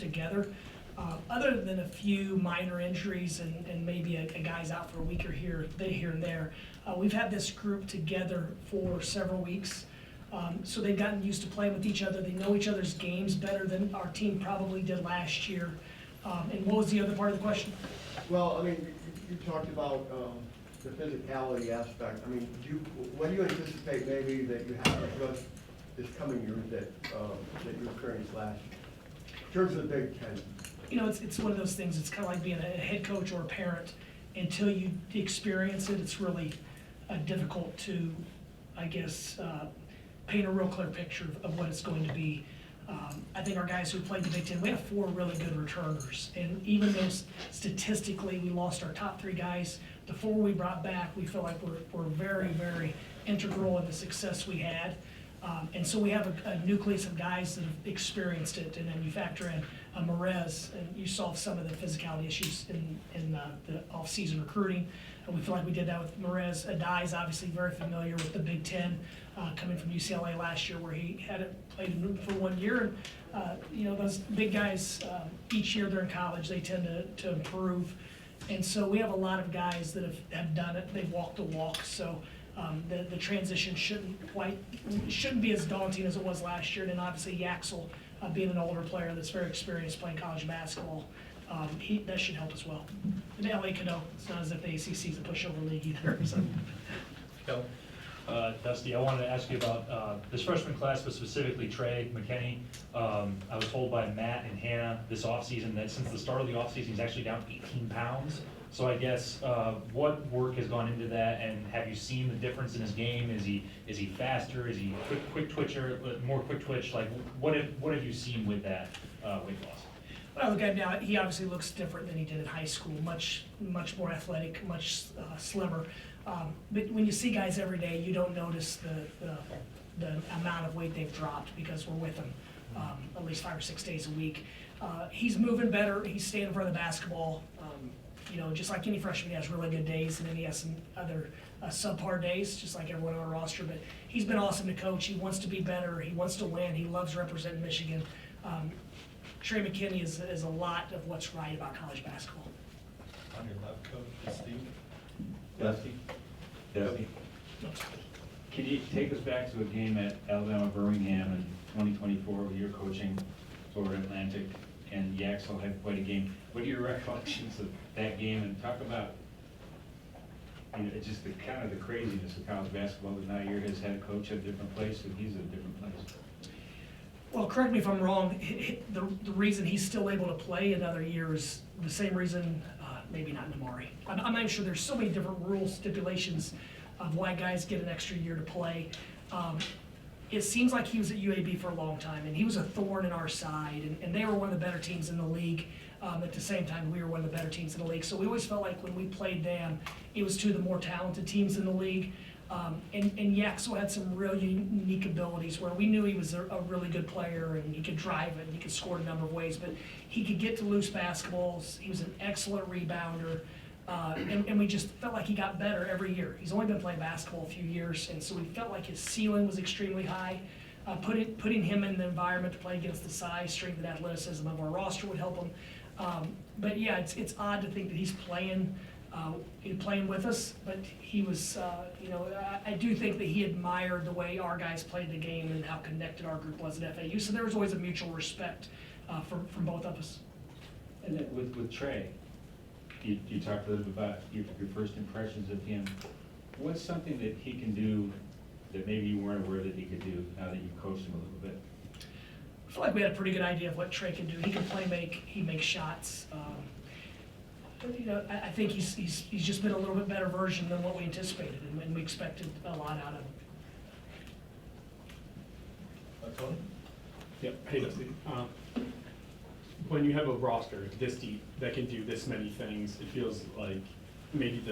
together. Other than a few minor injuries and maybe a guy's out for a week or here and there, we've had this group together for several weeks. So they've gotten used to playing with each other. They know each other's games better than our team probably did last year. And what was the other part of the question? Well, I mean, you talked about the physicality aspect. I mean, what do you anticipate maybe that you have to adjust this coming year that you experienced last year? In terms of the Big Ten. You know, it's one of those things, it's kind of like being a head coach or a parent. Until you experience it, it's really difficult to, I guess, paint a real clear picture of what it's going to be. I think our guys who played the Big Ten, we have 4 really good returners. And even though statistically we lost our top 3 guys, the 4 we brought back, we feel like we're very, very integral in the success we had. And so we have a nucleus of guys that have experienced it, and then you factor in Merez, and you solve some of the physicality issues in the off-season recruiting. And we feel like we did that with Merez. Adai is obviously very familiar with the Big Ten, coming from UCLA last year where he hadn't played for 1 year. And, you know, those big guys, each year they're in college, they tend to improve. And so we have a lot of guys that have done it. They've walked the walk. So the transition shouldn't be as daunting as it was last year. And then obviously Yaxel, being an older player that's very experienced playing college basketball, that should help as well. And LA Cano, it's not as if the ACC is a pushover league either. So. Go. Dusty, I wanted to ask you about this freshman class, but specifically Trey McKinney. I was told by Matt and Hannah this offseason that since the start of the offseason, he's actually down 18 pounds. So I guess what work has gone into that, and have you seen the difference in his game? Is he faster? Is he quick twitcher, more quick twitch? Like what have you seen with that weight loss? When I look at him now, he obviously looks different than he did in high school. Much more athletic, much slimmer. But when you see guys every day, you don't notice the amount of weight they've dropped because we're with them at least 5 or 6 days a week. He's moving better. He's staying in front of the basketball. You know, just like any freshman, he has really good days, and then he has some other subpar days, just like everyone on our roster. But he's been awesome to coach. He wants to be better. He wants to win. He loves representing Michigan. Trey McKinney is a lot of what's right about college basketball. On your left, coach, Steve. Dusty? Dusty? Can you take us back to a game at Alabama Birmingham in 2024 where you're coaching Florida Atlantic and Yaxel had quite a game? What are your recollections of that game? And talk about, you know, just the kind of the craziness of college basketball, but now you're his head coach at a different place and he's at a different place. Well, correct me if I'm wrong, the reason he's still able to play another year is the same reason, maybe not Namari. I'm not even sure, there's so many different rules, stipulations of why guys get an extra year to play. It seems like he was at UAB for a long time, and he was a thorn in our side, and they were one of the better teams in the league. At the same time, we were one of the better teams in the league. So we always felt like when we played them, it was two of the more talented teams in the league. And Yaxel had some real unique abilities where we knew he was a really good player and he could drive it and he could score a number of ways, but he could get to loose basketballs. He was an excellent rebounder. And we just felt like he got better every year. He's only been playing basketball a few years, and so we felt like his ceiling was extremely high. Putting him in the environment to play against the size, strength, and athleticism of our roster would help him. But yeah, it's odd to think that he's playing with us, but he was, you know, I do think that he admired the way our guys played the game and how connected our group was at FAU. So there was always a mutual respect from both of us. And then with Trey, you talked a little bit about your first impressions of him. What's something that he can do that maybe you weren't aware that he could do now that you've coached him a little bit? I feel like we had a pretty good idea of what Trey can do. He can play make, he makes shots. You know, I think he's just been a little bit better version than what we anticipated, and we expected a lot out of him. Tony? Yep. Hey, Dusty. When you have a roster this deep that can do this many things, it feels like maybe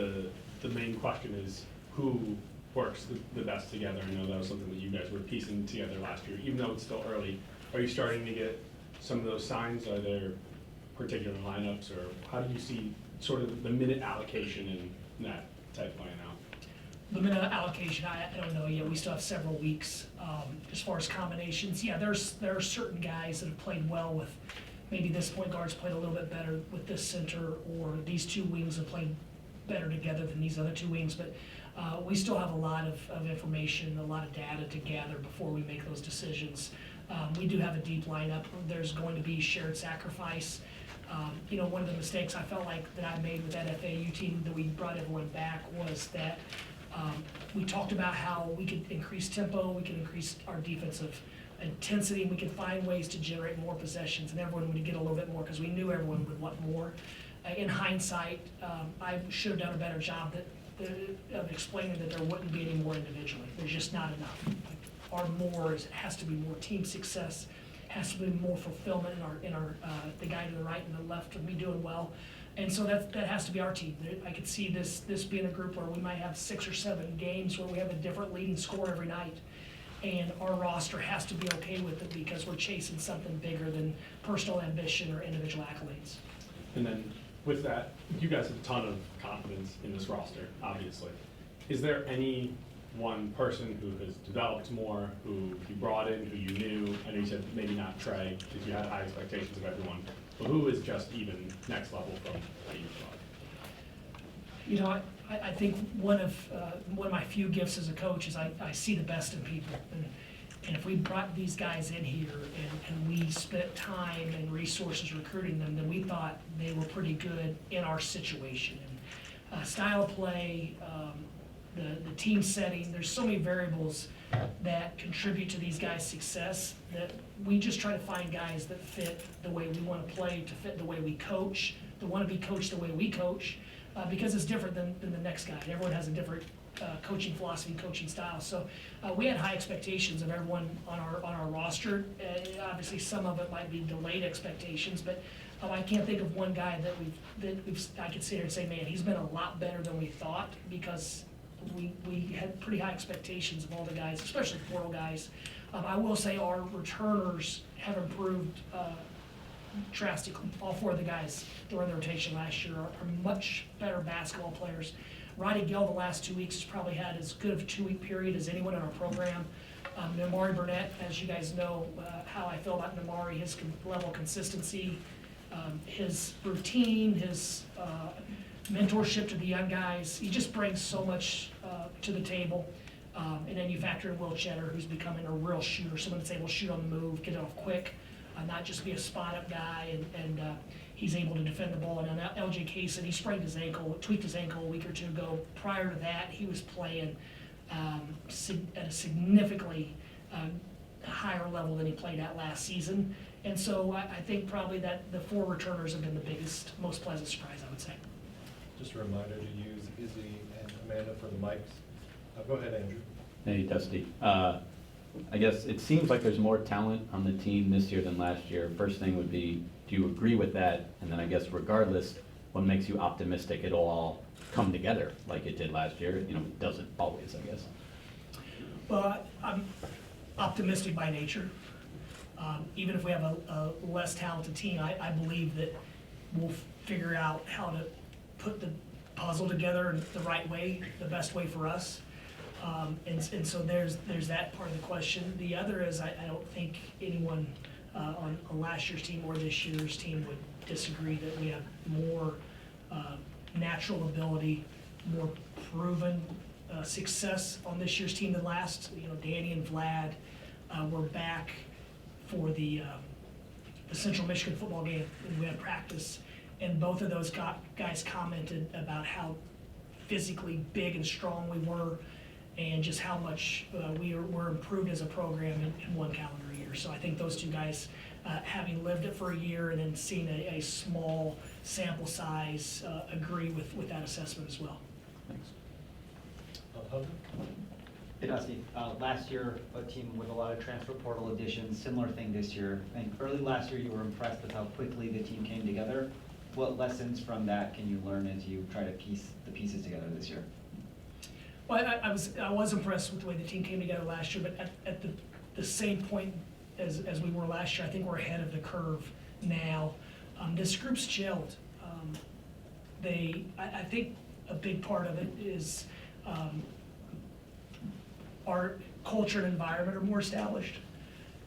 the main question is who works the best together. I know that was something that you guys were piecing together last year, even though it's still early. Are you starting to get some of those signs? Are there particular lineups, or how do you see sort of the minute allocation in that type playing out? The minute allocation, I don't know yet. We still have several weeks. As far as combinations, yeah, there are certain guys that have played well with maybe this point guard's played a little bit better with this center, or these two wings have played better together than these other two wings, but we still have a lot of information, a lot of data to gather before we make those decisions. We do have a deep lineup. There's going to be shared sacrifice. You know, one of the mistakes I felt like that I made with that FAU team that we brought everyone back was that we talked about how we could increase tempo, we could increase our defensive intensity, and we could find ways to generate more possessions, and everyone would get a little bit more because we knew everyone would want more. In hindsight, I should have done a better job of explaining that there wouldn't be any more individually. There's just not enough. Our more has to be more team success, has to be more fulfillment in our the guy to the right and the left of me doing well. And so that has to be our team. I could see this being a group where we might have 6 or 7 games where we have a different leading scorer every night. And our roster has to be okay with it because we're chasing something bigger than personal ambition or individual accolades. And then with that, you guys have a ton of confidence in this roster, obviously. Is there any one person who has developed more, who you brought in, who you knew? I know you said maybe not Trey, because you had high expectations of everyone, but who is just even next level from what you thought? You know, I think one of my few gifts as a coach is I see the best in people. And if we brought these guys in here and we spent time and resources recruiting them, then we thought they were pretty good in our situation. And style of play, the team setting, there's so many variables that contribute to these guys' success that we just try to find guys that fit the way we want to play, to fit the way we coach, that want to be coached the way we coach, because it's different than the next guy. Everyone has a different coaching philosophy, coaching style. So we had high expectations of everyone on our roster. Obviously, some of it might be delayed expectations, but I can't think of one guy that I could sit here and say, man, he's been a lot better than we thought, because we had pretty high expectations of all the guys, especially portal guys. I will say our returners have improved drastically. All 4 of the guys during the rotation last year are much better basketball players. Roddy Gill the last 2 weeks has probably had as good of a 2-week period as anyone in our program. Namari Burnett, as you guys know how I feel about Namari, his level of consistency, his routine, his mentorship to the young guys. He just brings so much to the table. And then you factor in Will Cheddar, who's becoming a real shooter, someone that's able to shoot on the move, get it off quick, not just be a spot-up guy, and he's able to defend the ball. And then LJ Kaysen, he sprained his ankle, tweaked his ankle a week or 2 ago. Prior to that, he was playing at a significantly higher level than he played at last season. And so I think probably that the 4 returners have been the biggest, most pleasant surprise, I would say. Just a reminder to use Izzy and Amanda for the mics. Go ahead, Andrew. Hey, Dusty. I guess it seems like there's more talent on the team this year than last year. First thing would be, do you agree with that? And then I guess regardless, what makes you optimistic it'll all come together like it did last year? You know, it doesn't always, I guess. Well, I'm optimistic by nature. Even if we have a less talented team, I believe that we'll figure out how to put the puzzle together in the right way, the best way for us. And so there's that part of the question. The other is I don't think anyone on last year's team or this year's team would disagree that we have more natural ability, more proven success on this year's team than last. You know, Danny and Vlad were back for the Central Michigan football game, and we had practice. And both of those guys commented about how physically big and strong we were, and just how much we're improved as a program in 1 calendar year. So I think those 2 guys, having lived it for a year and then seeing a small sample size, agree with that assessment as well. Thanks. Hunter? Hey, Dusty. Last year, a team with a lot of transfer portal additions, similar thing this year. I think early last year you were impressed with how quickly the team came together. What lessons from that can you learn as you try to piece the pieces together this year? Well, I was impressed with the way the team came together last year, but at the same point as we were last year, I think we're ahead of the curve now. This group's gelled. I think a big part of it is our culture and environment are more established.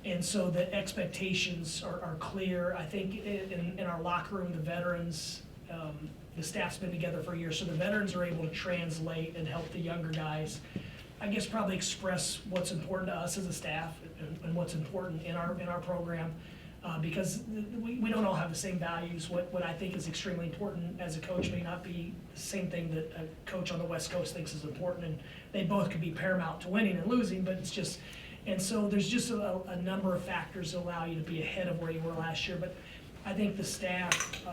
And so the expectations are clear. I think in our locker room, the veterans, the staff's been together for a year, so the veterans are able to translate and help the younger guys, I guess, probably express what's important to us as a staff and what's important in our program. Because we don't all have the same values. What I think is extremely important as a coach may not be the same thing that a coach on the West Coast thinks is important. And they both could be paramount to winning and losing, but it's just, and so there's just a number of factors that allow you to be ahead of where you were last year. But I think the staff,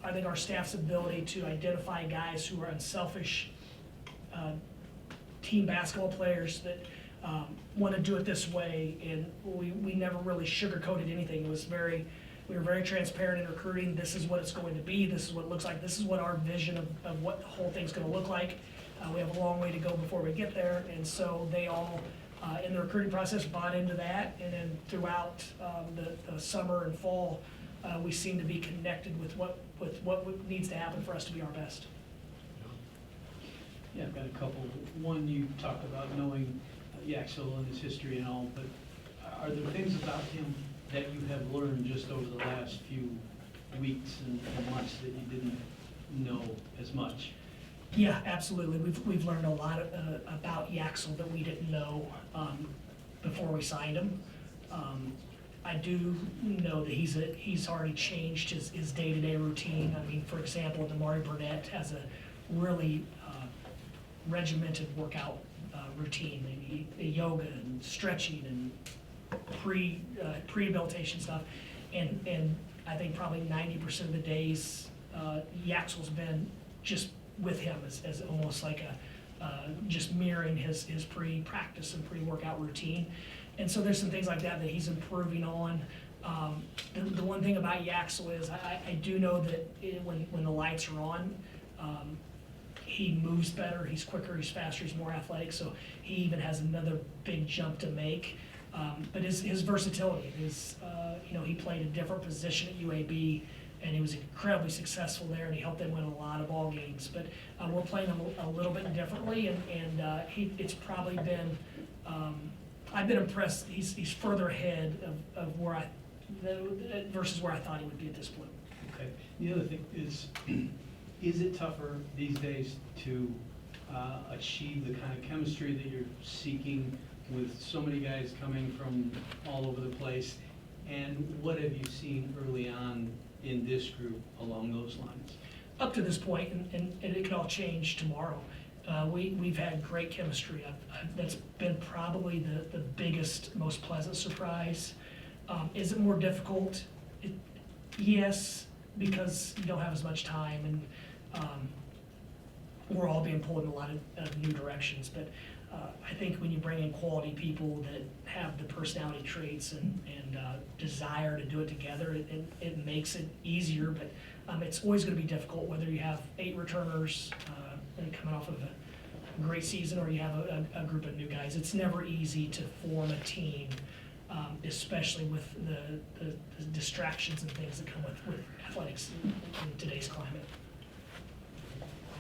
I think our staff's ability to identify guys who are unselfish team basketball players that want to do it this way, and we never really sugarcoated anything. It was we were very transparent in recruiting. This is what it's going to be. This is what it looks like. This is what our vision of what the whole thing's going to look like. We have a long way to go before we get there, and so they all, in the recruiting process, bought into that, and then throughout the summer and fall, we seem to be connected with what needs to happen for us to be our best. Yeah, I've got a couple. One, you talked about knowing Yaxel and his history and all, but are there things about him that you have learned just over the last few weeks and months that you didn't know as much? Yeah, absolutely. We've learned a lot about Yaxel that we didn't know before we signed him. I do know that he's already changed his day-to-day routine. I mean, for example, Damari Burnett has a really regimented workout routine, yoga and stretching and rehabilitation stuff, and I think probably 90% of the days Yaxel's been just with him as almost like just mirroring his pre-practice and pre-workout routine. And so there's some things like that he's improving on. The one thing about Yaxel is I do know that when the lights are on, he moves better, he's quicker, he's faster, he's more athletic, so he even has another big jump to make. But his versatility, he played a different position at UAB, and he was incredibly successful there, and he helped them win a lot of ball games. But we're playing him a little bit differently, and it's probably been, I've been impressed. He's further ahead of versus where I thought he would be at this point. Okay. The other thing is it tougher these days to achieve the kind of chemistry that you're seeking with so many guys coming from all over the place? And what have you seen early on in this group along those lines? Up to this point, and it could all change tomorrow, we've had great chemistry. That's been probably the biggest, most pleasant surprise. Is it more difficult? Yes, because you don't have as much time, and we're all being pulled in a lot of new directions. But I think when you bring in quality people that have the personality traits and desire to do it together, it makes it easier. But it's always going to be difficult whether you have 8 returners coming off of a great season or you have a group of new guys. It's never easy to form a team, especially with the distractions and things that come with athletics in today's climate.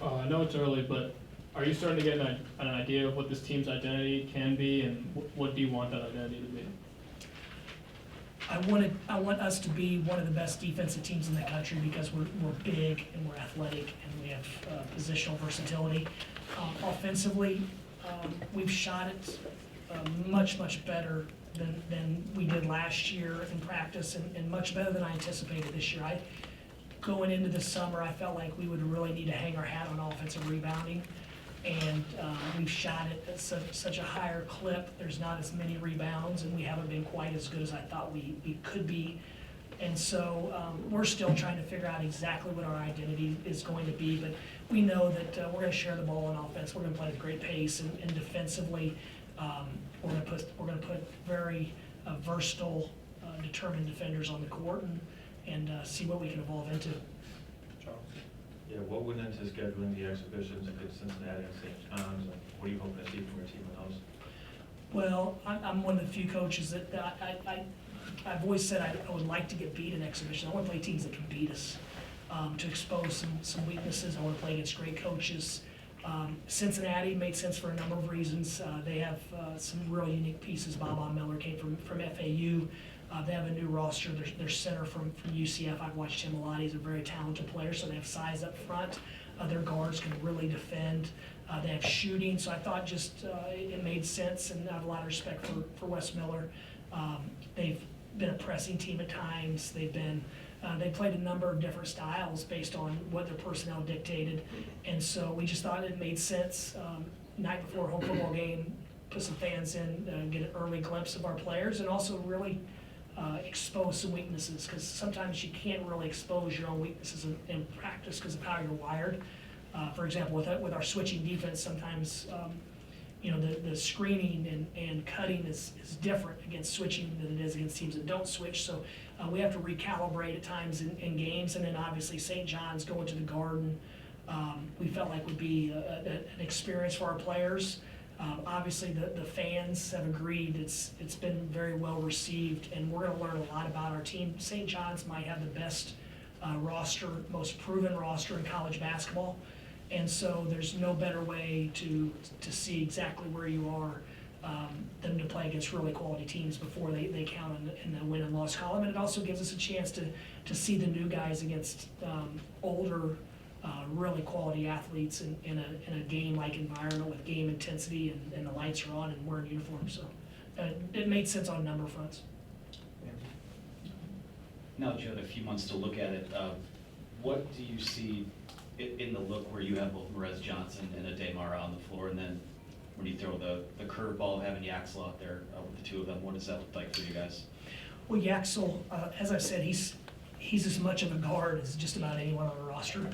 I know it's early, but are you starting to get an idea of what this team's identity can be, and what do you want that identity to be? I want us to be one of the best defensive teams in the country because we're big and we're athletic and we have positional versatility. Offensively, we've shot it much better than we did last year in practice, and much better than I anticipated this year. Going into the summer, I felt like we would really need to hang our hat on offensive rebounding, and we've shot it at such a higher clip. There's not as many rebounds, and we haven't been quite as good as I thought we could be. And so we're still trying to figure out exactly what our identity is going to be, but we know that we're going to share the ball on offense. We're going to play at a great pace, and defensively, we're going to put very versatile, determined defenders on the court and see what we can evolve into. Charles? Yeah, what went into scheduling the exhibitions against Cincinnati and St. John's, and what are you hoping to see from your team in those? Well, I'm one of the few coaches that I've always said I would like to get beat in exhibition. I want to play teams that can beat us, to expose some weaknesses. I want to play against great coaches, Cincinnati made sense for a number of reasons. They have some real unique pieces. Bob Miller came from FAU. They have a new roster. Their center from UCF, I've watched him a lot. He's a very talented player, so they have size up front. Their guards can really defend. They have shooting, so I thought just it made sense, and I have a lot of respect for Wes Miller. They've been a pressing team at times. They played a number of different styles based on what their personnel dictated, and so we just thought it made sense. Night before a home football game, put some fans in, get an early glimpse of our players, and also really expose some weaknesses, because sometimes you can't really expose your own weaknesses in practice because of how you're wired. For example, with our switching defense, sometimes the screening and cutting is different against switching than it is against teams that don't switch. So we have to recalibrate at times in games, and then obviously St. John's going to the Garden, we felt like would be an experience for our players. Obviously, the fans have agreed it's been very well received, and we're going to learn a lot about our team. St. John's might have the best roster, most proven roster in college basketball, and so there's no better way to see exactly where you are than to play against really quality teams before they count in the win and loss column. And it also gives us a chance to see the new guys against older, really quality athletes in a game-like environment with game intensity, and the lights are on and we're in uniform. So it made sense on a number of fronts. Now that you have a few months to look at it, what do you see in the look where you have both Merez Johnson and Ade Mara on the floor, and then when you throw the curveball, having Yaxel out there with the two of them, what does that look like for you guys? Well, Yaxel, as I've said, he's as much of a guard as just about anyone on the roster.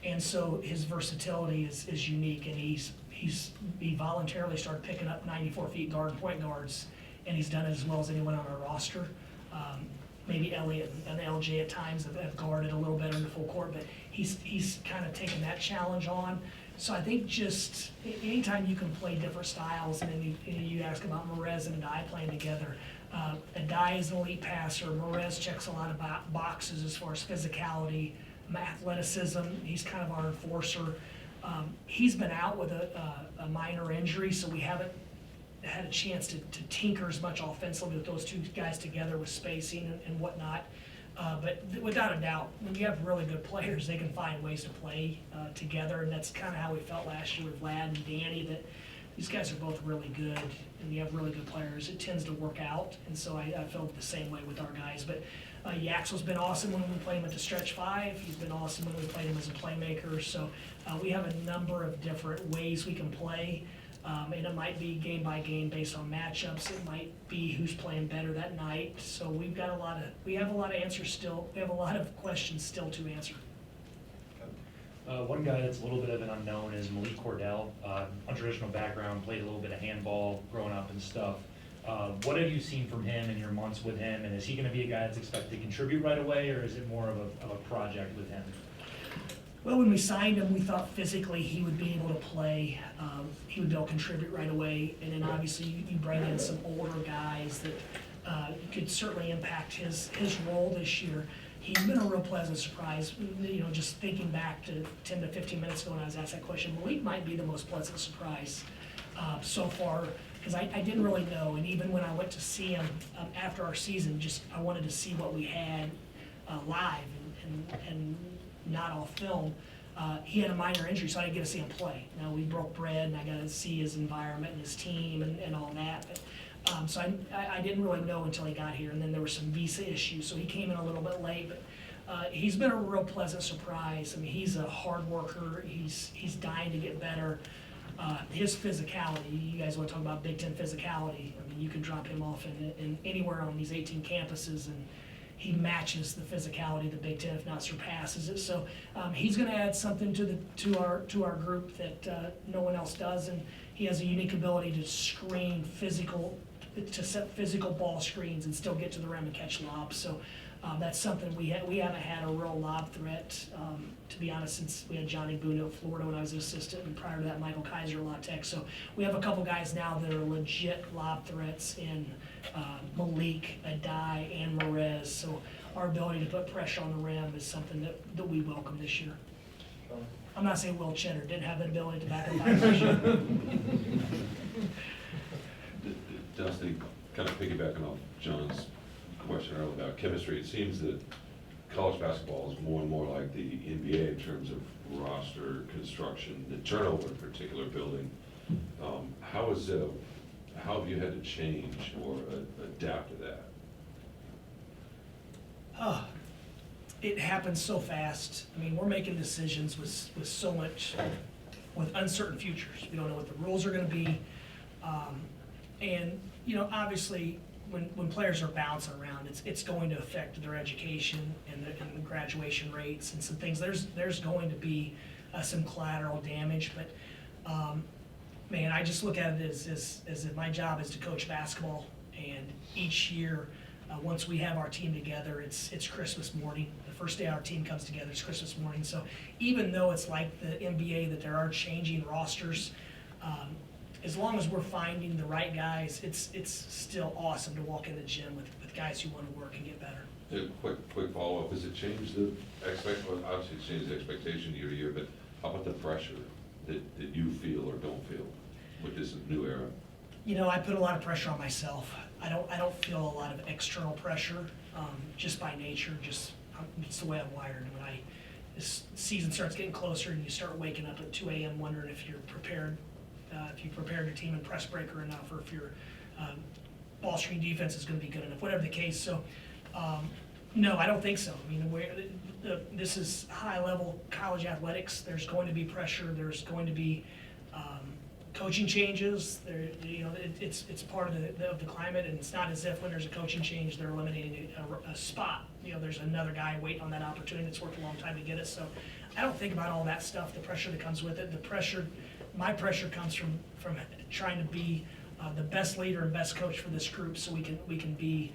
And so his versatility is unique, and he voluntarily started picking up 94 feet guard and point guards, and he's done it as well as anyone on our roster. Maybe Elliott and LJ at times have guarded a little better in the full court, but he's kind of taken that challenge on. So I think just anytime you can play different styles, and then you ask about Merez and Adai playing together. Adai is an elite passer. Merez checks a lot of boxes as far as physicality, athleticism. He's kind of our enforcer. He's been out with a minor injury, so we haven't had a chance to tinker as much offensively with those two guys together with spacing and whatnot. But without a doubt, when you have really good players, they can find ways to play together, and that's kind of how we felt last year with Vlad and Danny, that these guys are both really good, and you have really good players. It tends to work out, and so I felt the same way with our guys. But Yaxel's been awesome when we play him at the stretch five. He's been awesome when we played him as a playmaker. So we have a number of different ways we can play. And it might be game by game based on matchups. It might be who's playing better that night. So we have a lot of answers still. We have a lot of questions still to answer. One guy that's a little bit of an unknown is Malik Cordell. Untraditional background, played a little bit of handball growing up and stuff. What have you seen from him in your months with him, and is he going to be a guy that's expected to contribute right away, or is it more of a project with him? Well, when we signed him, we thought physically he would be able to play. He would be able to contribute right away. And then obviously you bring in some older guys that could certainly impact his role this year. He's been a real pleasant surprise. Just thinking back to 10 to 15 minutes ago when I was asked that question, Malik might be the most pleasant surprise so far, because I didn't really know. And even when I went to see him after our season, I wanted to see what we had live and not off film. He had a minor injury, so I didn't get to see him play. Now, we broke bread, and I got to see his environment and his team and all that. But, so I didn't really know until he got here, and then there were some visa issues, so he came in a little bit late. But he's been a real pleasant surprise. I mean, he's a hard worker. He's dying to get better. His physicality, you guys want to talk about Big Ten physicality. I mean, you can drop him off in anywhere on these 18 campuses, and he matches the physicality of the Big Ten, if not surpasses it. So he's going to add something to our group that no one else does, and he has a unique ability to set physical ball screens and still get to the rim and catch lobs. So that's something we haven't had a real lob threat, to be honest, since we had Johnny Boone at Florida when I was an assistant, and prior to that, Michael Kaiser at La Tech. So we have a couple guys now that are legit lob threats in Malik, Adai, and Merez. So our ability to put pressure on the rim is something that we welcome this year. Fellas? I'm not saying Will Chenner didn't have the ability to back up 5 Dusty, kind of piggybacking off John's question earlier about chemistry, it seems that college basketball is more and more like the NBA in terms of roster construction, the turnover in particular building. How have you had to change or adapt to that? Oh, it happens so fast. I mean, we're making decisions with so much, with uncertain futures. We don't know what the rules are gonna be. And, you know, obviously, when players are bouncing around, it's going to affect their education and the graduation rates and some things. There's going to be some collateral damage, but, man, I just look at it as if my job is to coach basketball, and each year, once we have our team together, it's Christmas morning. The first day our team comes together is Christmas morning. So even though it's like the NBA that there are changing rosters, as long as we're finding the right guys, it's still awesome to walk in the gym with guys who want to work and get better. A quick follow-up, has it changed the well, obviously it's changed the expectation year to year, but how about the pressure that you feel or don't feel with this new era? You know, I put a lot of pressure on myself. I don't feel a lot of external pressure, just by nature, it's the way I'm wired. When this season starts getting closer and you start waking up at 2 a.m. wondering if you're prepared, if you prepared your team in press breaker enough, or if your ball screen defense is gonna be good enough, whatever the case. So, no, I don't think so. I mean, this is high-level college athletics. There's going to be pressure. There's going to be coaching changes. You know, it's part of the climate, and it's not as if when there's a coaching change, they're eliminating a spot. You know, there's another guy waiting on that opportunity that's worked a long time to get it. So I don't think about all that stuff, the pressure that comes with it. My pressure comes from trying to be the best leader and best coach for this group, so we can be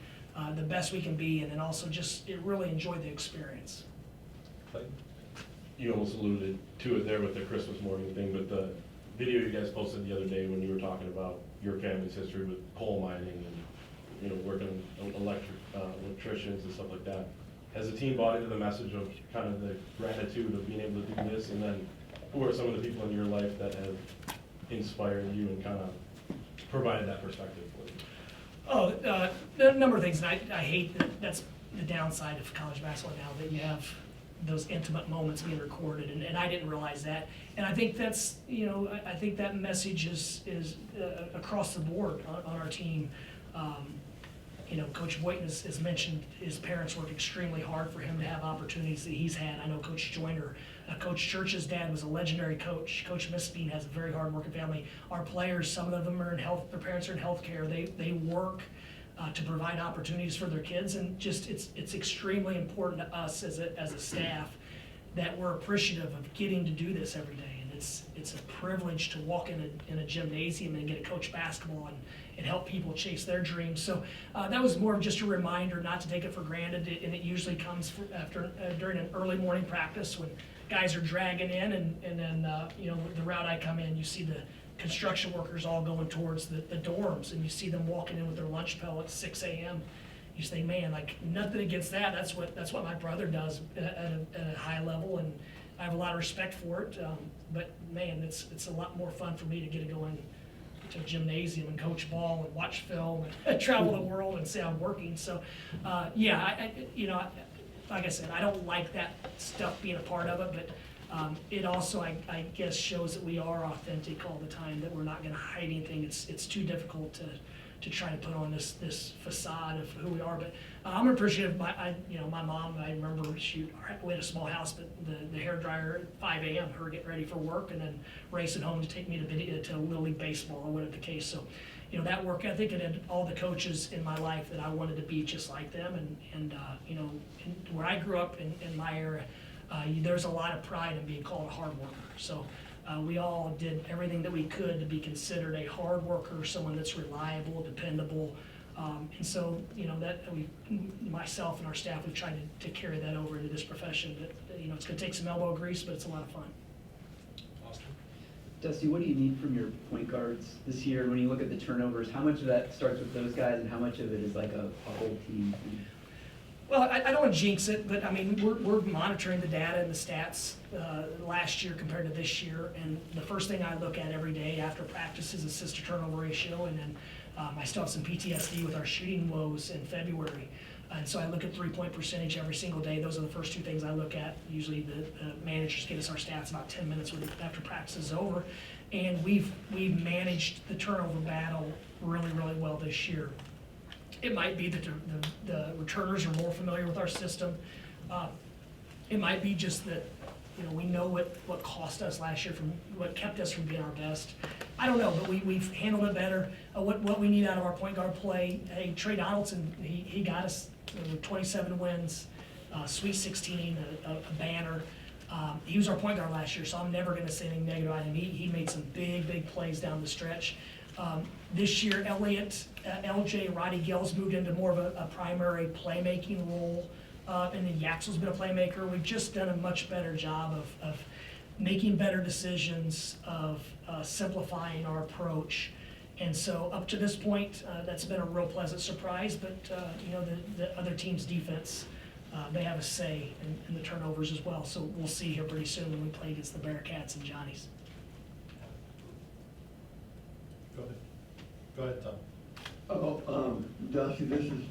the best we can be, and then also just really enjoy the experience. Clayton? You almost alluded to it there with the Christmas morning thing, but the video you guys posted the other day when you were talking about your family's history with coal mining and, you know, working electricians and stuff like that. Has the team bought into the message of kind of the gratitude of being able to do this? And then who are some of the people in your life that have inspired you and kind of provided that perspective for you? Oh, a number of things, and I hate that's the downside of college basketball now, that you have those intimate moments being recorded, and I didn't realize that. And I think that's, you know, I think that message is across the board on our team. You know, Coach Boynton has mentioned his parents worked extremely hard for him to have opportunities that he's had. I know Coach Joyner, Coach Church's dad was a legendary coach. Coach Misbean has a very hard-working family. Our players, some of them are in health, their parents are in healthcare. They work to provide opportunities for their kids, and just it's extremely important to us as a staff that we're appreciative of getting to do this every day. And it's a privilege to walk in a gymnasium and get to coach basketball and help people chase their dreams. So that was more of just a reminder not to take it for granted, and it usually comes during an early morning practice when guys are dragging in, and then you know, the route I come in, you see the construction workers all going towards the dorms, and you see them walking in with their lunch pail at 6 a.m. You say, man, like, nothing against that. That's what my brother does at a high level, and I have a lot of respect for it. But man, it's a lot more fun for me to get to go in to a gymnasium and coach ball and watch film and travel the world and say I'm working. So yeah, you know, like I said, I don't like that stuff being a part of it, but it also, I guess, shows that we are authentic all the time, that we're not gonna hide anything. It's too difficult to try to put on this facade of who we are. But I'm appreciative of my mom. I remember we had a small house, but the hairdryer at 5 a.m., her getting ready for work, and then racing home to take me to Little League Baseball or whatever the case. So, you know, that work ethic, and then all the coaches in my life that I wanted to be just like them. And you know, where I grew up in my era, there's a lot of pride in being called a hard worker. So we all did everything that we could to be considered a hard worker, someone that's reliable, dependable. And so, you know, that myself and our staff, we've tried to carry that over into this profession. But, you know, it's gonna take some elbow grease, but it's a lot of fun. Austin? Dusty, what do you need from your point guards this year? When you look at the turnovers, how much of that starts with those guys, and how much of it is like a whole team thing? Well, I don't want to jinx it, but I mean, we're monitoring the data and the stats last year compared to this year. And the first thing I look at every day after practice is assist to turnover ratio. And then I still have some PTSD with our shooting woes in February. And so I look at 3-point percentage every single day. Those are the first two things I look at. Usually the managers get us our stats about 10 minutes after practice is over. And we've managed the turnover battle really, really well this year. It might be that the returners are more familiar with our system. It might be just that, we know what cost us last year, from what kept us from being our best. I don't know, but we've handled it better. What we need out of our point guard play, hey, Trey Donaldson, he got us 27 wins, Sweet 16, a banner. He was our point guard last year, so I'm never gonna say anything negative about him. He made some big plays down the stretch. This year, LJ, Roddy Gill's moved into more of a primary playmaking role, and then Yaxel's been a playmaker. We've just done a much better job of making better decisions, of simplifying our approach. And so up to this point, that's been a real pleasant surprise, but the other team's defense, they have a say in the turnovers as well. So we'll see here pretty soon when we play against the Bearcats and Johnnies. Go ahead, Tom. Dusty, this is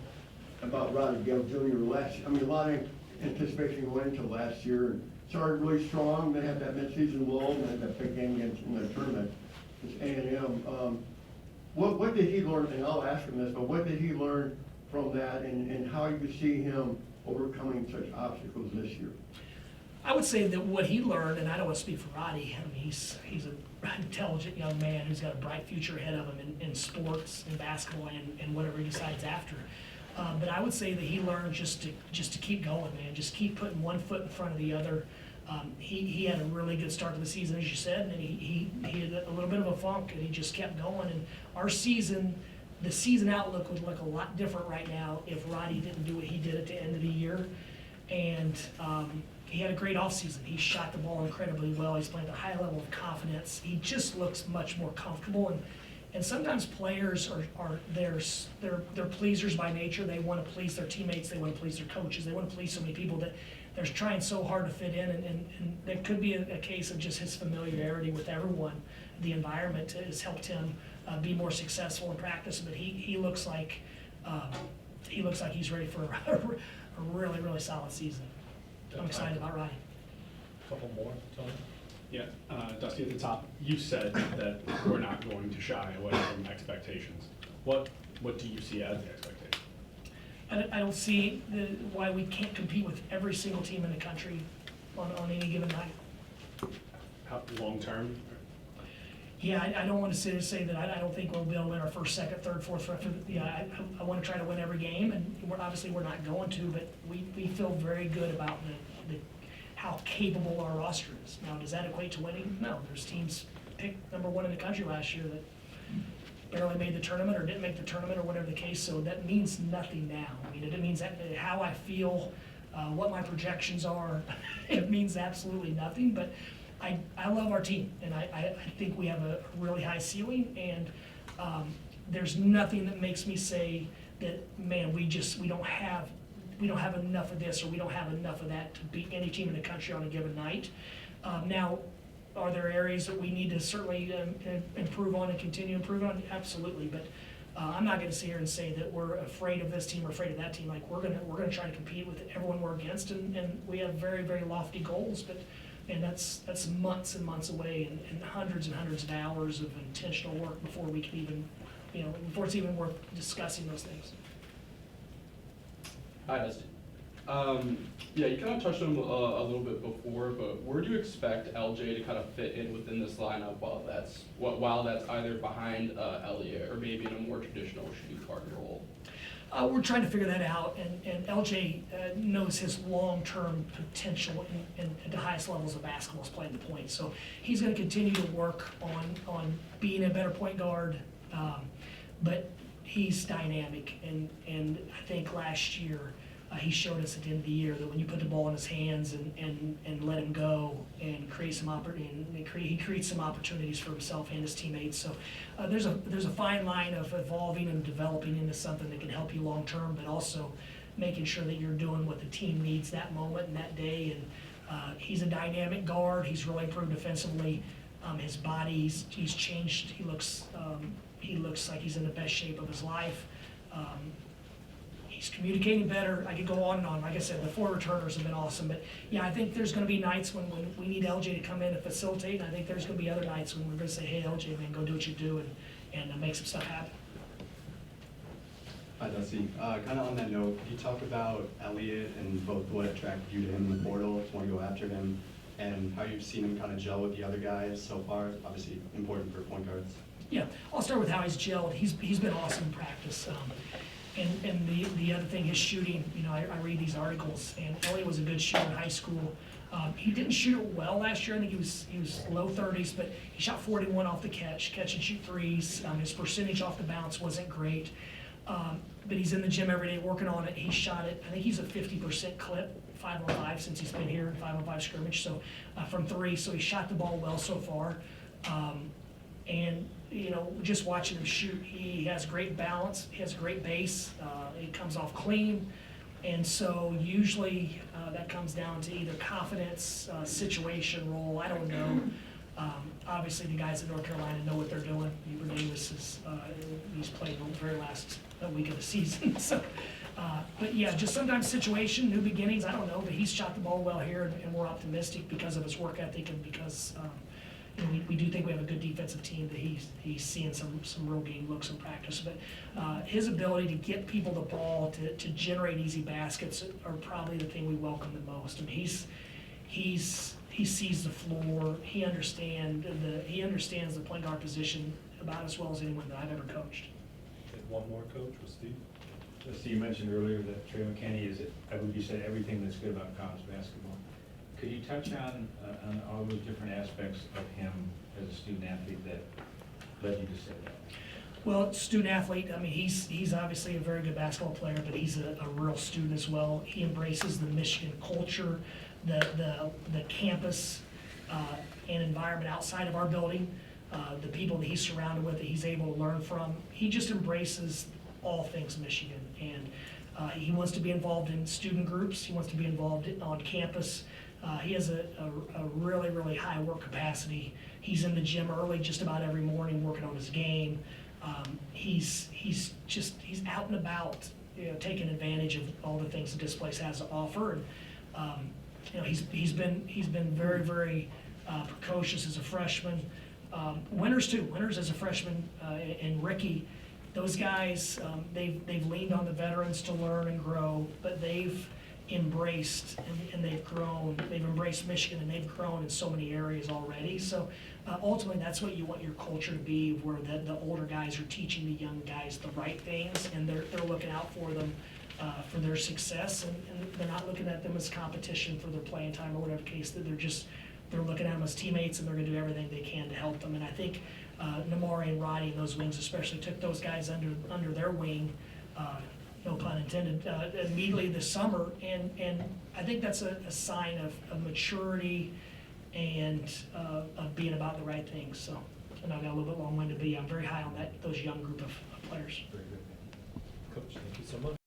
about Roddy Gill Jr. A lot of anticipation going into last year. And started really strong, they had that midseason lull, and then that big game against in the tournament. It's A&M. What did he learn, and I'll ask him this, but what did he learn from that, and how you see him overcoming such obstacles this year? I would say that what he learned, and I don't want to speak for Roddy, I mean, he's an intelligent young man who's got a bright future ahead of him in sports, in basketball, and whatever he decides after. But I would say that he learned just to keep going, man, just keep putting one foot in front of the other. He had a really good start to the season, as you said, and he had a little bit of a funk, and he just kept going. And our season, the season outlook would look a lot different right now if Roddy didn't do what he did at the end of the year. And he had a great offseason. He shot the ball incredibly well. He's playing at a high level of confidence. He just looks much more comfortable. And sometimes players they're pleasers by nature. They want to please their teammates. They want to please their coaches. They want to please so many people that they're trying so hard to fit in. And there could be a case of just his familiarity with everyone. The environment has helped him be more successful in practice. But he looks like he's ready for a really, really solid season. I'm excited about Roddy. Couple more, Tony? Yeah, Dusty, at the top, you said that we're not going to shy away from expectations. What do you see as the expectation? I don't see why we can't compete with every single team in the country on any given night. How, long-term? Yeah, I don't want to sit and say that I don't think we'll be able to win our first, second, third, fourth. Yeah, I want to try to win every game, and we're not going to, but we feel very good about how capable our roster is. Now, does that equate to winning? No, there's teams picked number one in the country last year that barely made the tournament or didn't make the tournament or whatever the case, so that means nothing now. I mean, it means that how I feel, what my projections are, it means absolutely nothing, but I love our team, and I think we have a really high ceiling, and there's nothing that makes me say that, man, we don't have enough of this or we don't have enough of that to beat any team in the country on a given night. Now, are there areas that we need to certainly improve on and continue improving on? Absolutely, but I'm not going to sit here and say that we're afraid of this team or afraid of that team. Like we're gonna try to compete with everyone we're against, and we have very, very lofty goals, but. And that's months and months away, and hundreds of hours of intentional work before we can even, before it's even worth discussing those things. Hi, Dusty. Yeah, you kind of touched on him a little bit before, but where do you expect LJ to kind of fit in within this lineup while that's either behind Elliott or maybe in a more traditional shooting guard role? We're trying to figure that out, and LJ knows his long-term potential at the highest levels of basketball is playing the point. So he's going to continue to work on being a better point guard, but he's dynamic. And I think last year he showed us at the end of the year that when you put the ball in his hands and let him go and create some he creates some opportunities for himself and his teammates. So there's a fine line of evolving and developing into something that can help you long term, but also making sure that you're doing what the team needs that moment and that day. And he's a dynamic guard. He's really improved defensively. His body, he's changed. He looks like he's in the best shape of his life. He's communicating better. I could go on and on. Like I said, the 4 returners have been awesome. But yeah, I think there's going to be nights when we need LJ to come in and facilitate. And I think there's going to be other nights when we're going to say, hey, LJ, man, go do what you do and make some stuff happen. Hi, Dusty. Kind of on that note, could you talk about Elliott and both what attracted you to him in the portal, to want to go after him, and how you've seen him kind of gel with the other guys so far? Obviously important for point guards. Yeah, I'll start with how he's gelled. He's been awesome in practice. And the other thing, his shooting, you know, I read these articles, and Elliott was a good shooter in high school. He didn't shoot it well last year. I think he was low 30s, but he shot 41 off the catch and shoot threes. His percentage off the bounce wasn't great. But he's in the gym every day working on it. He shot it, I think he's a 50% clip, 5-on-5 since he's been here, 5-on-5 scrimmage, so from 3, so he shot the ball well so far. And, you know, just watching him shoot, he has great balance, he has a great base, he comes off clean, and so usually that comes down to either confidence, situation, role, I don't know. Obviously, the guys in North Carolina know what they're doing. Hubert Davis he's played the very last week of the season. So, but yeah, just sometimes situation, new beginnings. I don't know, but he's shot the ball well here, and we're optimistic because of his work ethic and because you know, we do think we have a good defensive team that he's seeing some real game looks in practice. But his ability to get people the ball to generate easy baskets are probably the thing we welcome the most. I mean, he sees the floor. He understands the point guard position about as well as anyone that I've ever coached. And one more coach with Steve. Steve, you mentioned earlier that Trey McKinney is, I believe you said, everything that's good about college basketball. Could you touch on all those different aspects of him as a student athlete that led you to say that? Well, student athlete, I mean, he's obviously a very good basketball player, but he's a real student as well. He embraces the Michigan culture, the campus and environment outside of our building, the people that he's surrounded with, that he's able to learn from. He just embraces all things Michigan, and he wants to be involved in student groups. He wants to be involved on campus. He has a really, really high work capacity. He's in the gym early just about every morning working on his game. He's out and about, you know, taking advantage of all the things that this place has to offer. And you know, he's been very, very precocious as a freshman. Winters too. Winters as a freshman, and Ricky. Those guys, they've leaned on the veterans to learn and grow, but they've embraced and they've grown. They've embraced Michigan and they've grown in so many areas already. So ultimately, that's what you want your culture to be, where the older guys are teaching the young guys the right things, and they're looking out for them for their success, and they're not looking at them as competition for their playing time or whatever case. That they're looking at them as teammates, and they're going to do everything they can to help them. And I think Namari and Roddy and those wings especially took those guys under their wing, no pun intended, immediately this summer, and I think that's a sign of maturity and of being about the right things. So, and I got a little bit long-winded, but yeah, I'm very high on those young group of players. Very good. Coach, thank you so much.